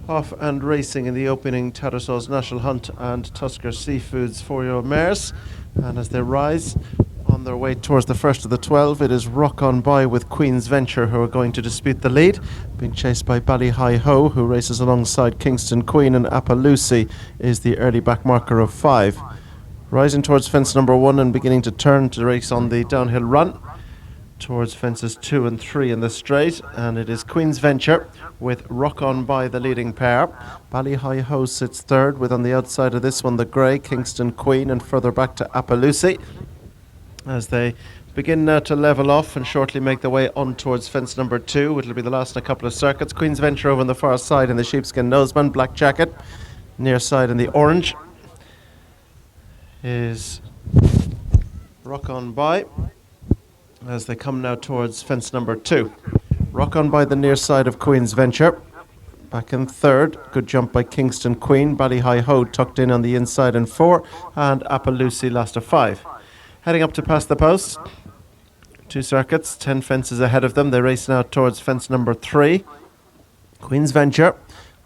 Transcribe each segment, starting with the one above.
off and racing in the opening Tattersalls National Hunt and Tuskar Seafoods 4-year-old mares. And as they rise on their way towards the first of the 12, it is Rock On By with Queen's Venture, who are going to dispute the lead, being chased by Ballyheiho, who races alongside Kingston Queen, and Appaloosie is the early back marker of 5. Rising towards fence number 1 and beginning to turn to race on the downhill run towards fences 2 and 3 in the straight, and it is Queen's Venture with Rock On By the leading pair. Ballyheiho sits third, with on the outside of this one the grey Kingston Queen, and further back to Appaloosie as they begin now to level off and shortly make their way on towards fence number 2. It'll be the last in a couple of circuits. Queen's Venture over on the far side in the sheepskin noseband, black jacket. Near side in the orange is Rock On By as they come now towards fence number 2. Rock On By the near side of Queen's Venture. Back in third, good jump by Kingston Queen. Ballyheiho tucked in on the inside in 4, and Appaloosie last of 5. Heading up to past the post. 2 circuits, 10 fences ahead of them. They race now towards fence number 3. Queen's Venture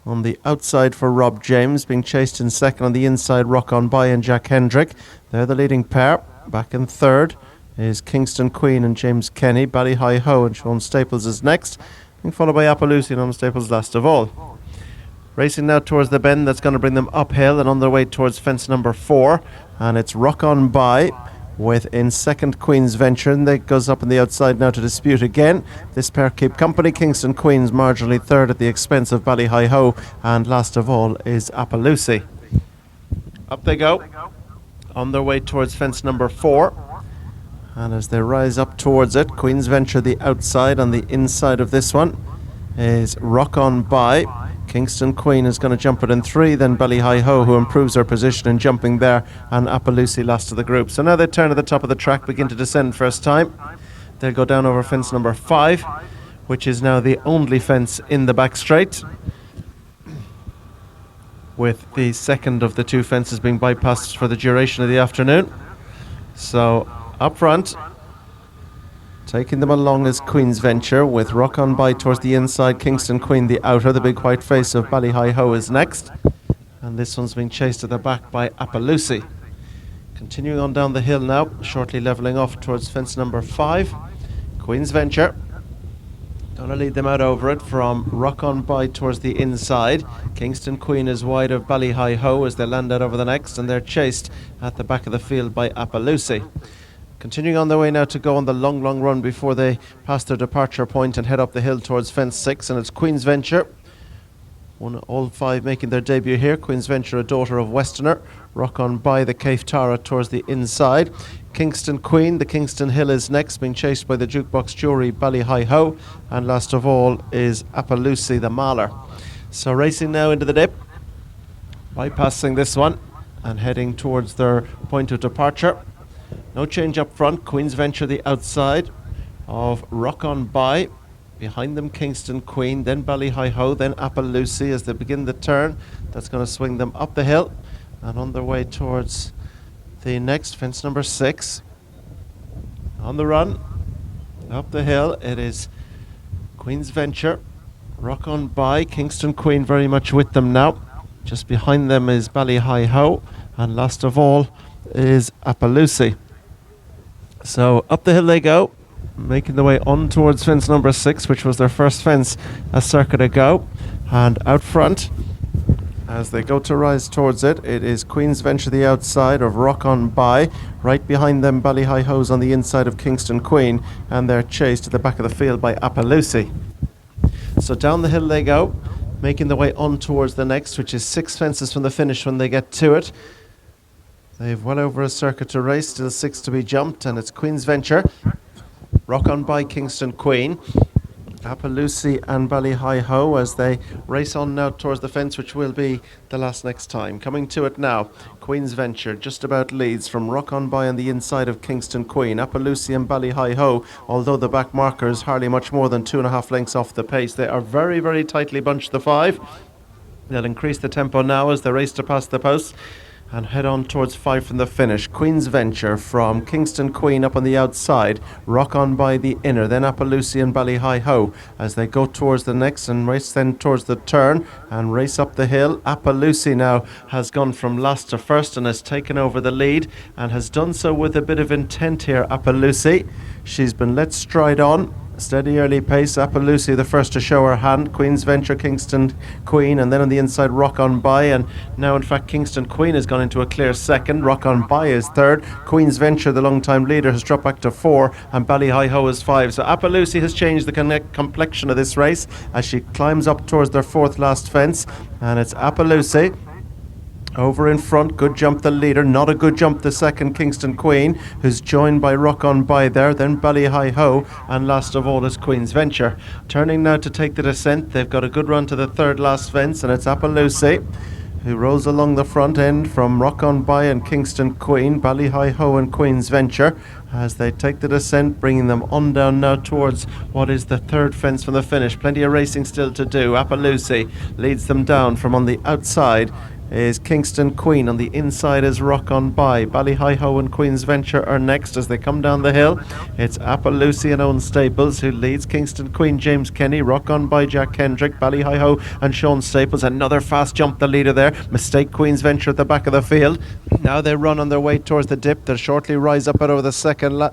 on the outside for Rob James, being chased in second on the inside, Rock On By and Jack Hendrick. They're the leading pair. Back in third is Kingston Queen and James Kenny. Ballyheiho and Sean Staples is next, and followed by Appaloosie and Sean Staples last of all. Racing now towards the bend that's going to bring them uphill and on their way towards fence number 4, and it's Rock On By with in second Queen's Venture, and that goes up on the outside now to dispute again. This pair keep company. Kingston Queen's marginally third at the expense of Ballyheiho, and last of all is Appaloosie. Up they go on their way towards fence number 4, and as they rise up towards it, Queen's Venture the outside. On the inside of this one is Rock On By. Kingston Queen is going to jump it in 3, then Ballyheiho, who improves her position in jumping there, and Appaloosie last of the group. So now they turn to the top of the track, begin to descend first time. They'll go down over fence number 5, which is now the only fence in the back straight, with the second of the 2 fences being bypassed for the duration of the afternoon. So up front, taking them along is Queen's Venture, with Rock On By towards the inside, Kingston Queen the outer. The big white face of Ballyheiho is next, and this one's being chased at the back by Appaloosie. Continuing on down the hill now, shortly levelling off towards fence number 5. Queen's Venture going to lead them out over it from Rock On By towards the inside. Kingston Queen is wide of Ballyheiho as they land out over the next, and they're chased at the back of the field by Appaloosie. Continuing on their way now to go on the long run before they pass their departure point and head up the hill towards fence 6, and it's Queen's Venture. All 5 making their debut here. Queen's Venture, a daughter of Westerner. Rock On By the Cafe Tara towards the inside. Kingston Queen, the Kingston Hill, is next, being chased by the Jukebox Jury, Ballyheiho, and last of all is Appaloosie the Mahler. So racing now into the dip, bypassing this one and heading towards their point of departure. No change up front. Queen's Venture the outside of Rock On By. Behind them Kingston Queen, then Ballyheiho, then Appaloosie as they begin the turn. That's going to swing them up the hill and on their way towards the next fence number 6. On the run up the hill, it is Queen's Venture, Rock On By, Kingston Queen very much with them now. Just behind them is Ballyheiho, and last of all is Appaloosie. So up the hill they go, making their way on towards fence number 6, which was their first fence a circuit ago. And out front, as they go to rise towards it, it is Queen's Venture the outside of Rock On By. Right behind them, Ballyheiho's on the inside of Kingston Queen, and they're chased at the back of the field by Appaloosie. So down the hill they go, making their way on towards the next, which is 6 fences from the finish when they get to it. They've well over a circuit to race, still 6 to be jumped, and it's Queen's Venture, Rock On By, Kingston Queen, Appaloosie and Ballyheiho as they race on now towards the fence, which will be the last next time. Coming to it now, Queen's Venture just about leads from Rock On By on the inside of Kingston Queen. Appaloosie and Ballyheiho, although the back marker is hardly much more than 2.5 lengths off the pace. They are very tightly bunched, the 5. They'll increase the tempo now as they race to pass the post. and head on towards 5 from the finish. Queen's Venture from Kingston Queen up on the outside, Rock On by the inner, then Appaloosie and Ballyheiho as they go towards the next and race then towards the turn and race up the hill. Appaloosie now has gone from last to first and has taken over the lead and has done so with a bit of intent here. Appaloosie, she's been let stride on. Steady early pace. Appaloosie the first to show her hand. Queen's Venture, Kingston Queen, and then on the inside Rock On By, and now in fact Kingston Queen has gone into a clear second. Rock On By is third. Queen's Venture, the long time leader, has dropped back to 4, and Ballyheiho is 5. So Appaloosie has changed the complexion of this race as she climbs up towards their 4th last fence, and it's Appaloosie over in front. Good jump the leader, not a good jump the second, Kingston Queen, who's joined by Rock On By there, then Ballyheiho, and last of all is Queen's Venture. Turning now to take the descent, they've got a good run to the 3rd last fence, and it's Appaloosie who rolls along the front end from Rock On By and Kingston Queen, Ballyheiho and Queen's Venture as they take the descent, bringing them on down now towards what is the 3rd fence from the finish. Plenty of racing still to do. Appaloosie leads them down. From on the outside is Kingston Queen, on the inside is Rock On By. Ballyheiho and Queen's Venture are next as they come down the hill. It's Appaloosie and Owen Staples who leads. Kingston Queen, James Kenny, Rock On By, Jack Kendrick, Ballyheiho and Sean Staples. Another fast jump the leader there. Mistake Queen's Venture at the back of the field. Now they run on their way towards the dip. They'll shortly rise up over the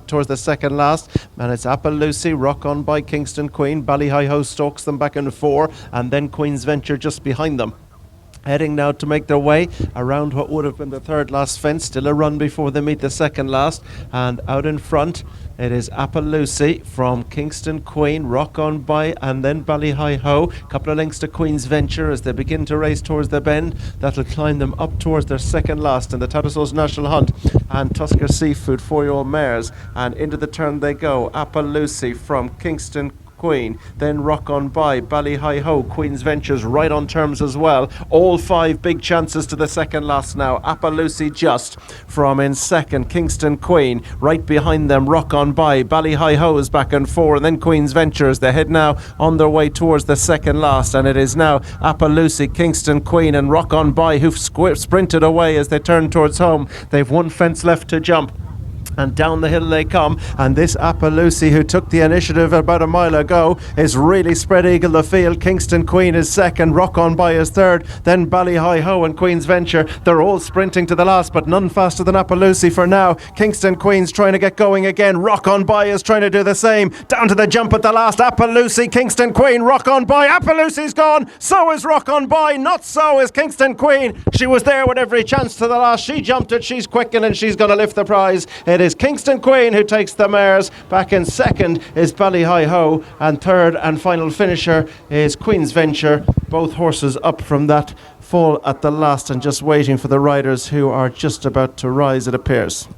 towards the second last, and it's Appaloosie, Rock On By, Kingston Queen. Ballyheiho stalks them back in 4, and then Queen's Venture just behind them. Heading now to make their way around what would have been the 3rd last fence. Still a run before they meet the 2nd last. And out in front it is Appaloosie from Kingston Queen, Rock On By, and then Ballyheiho. Couple of lengths to Queen's Venture as they begin to race towards the bend. That'll climb them up towards their 2nd last in the Tattersalls National Hunt and Tuskar Seafood 4-year-old mares. And into the turn they go. Appaloosie from Kingston Queen, then Rock On By, Ballyheiho, Queen's Ventures right on terms as well. All 5 big chances to the 2nd last now. Appaloosie just from in 2nd, Kingston Queen right behind them, Rock On By. Ballyheiho is back in 4, and then Queen's Ventures. They head now on their way towards the 2nd last, and it is now Appaloosie, Kingston Queen and Rock On By who've sprinted away as they turn towards home. They've 1 fence left to jump. And down the hill they come, and this Appaloosie, who took the initiative about a mile ago, is really spread eagle the field. Kingston Queen is 2nd, Rock On By is 3rd, then Ballyheiho and Queen's Venture. They're all sprinting to the last, but none faster than Appaloosie for now. Kingston Queen's trying to get going again. Rock On By is trying to do the same. Down to the jump at the last. Appaloosie, Kingston Queen, Rock On By. Appaloosie's gone. So is Rock On By. Not so is Kingston Queen. She was there with every chance to the last. She jumped it. She's quickened, and she's going to lift the prize. It is Kingston Queen who takes the mares. Back in 2nd is Ballyheiho, and 3rd and final finisher is Queen's Venture. Both horses up from that fall at the last and just waiting for the riders who are just about to rise, it appears.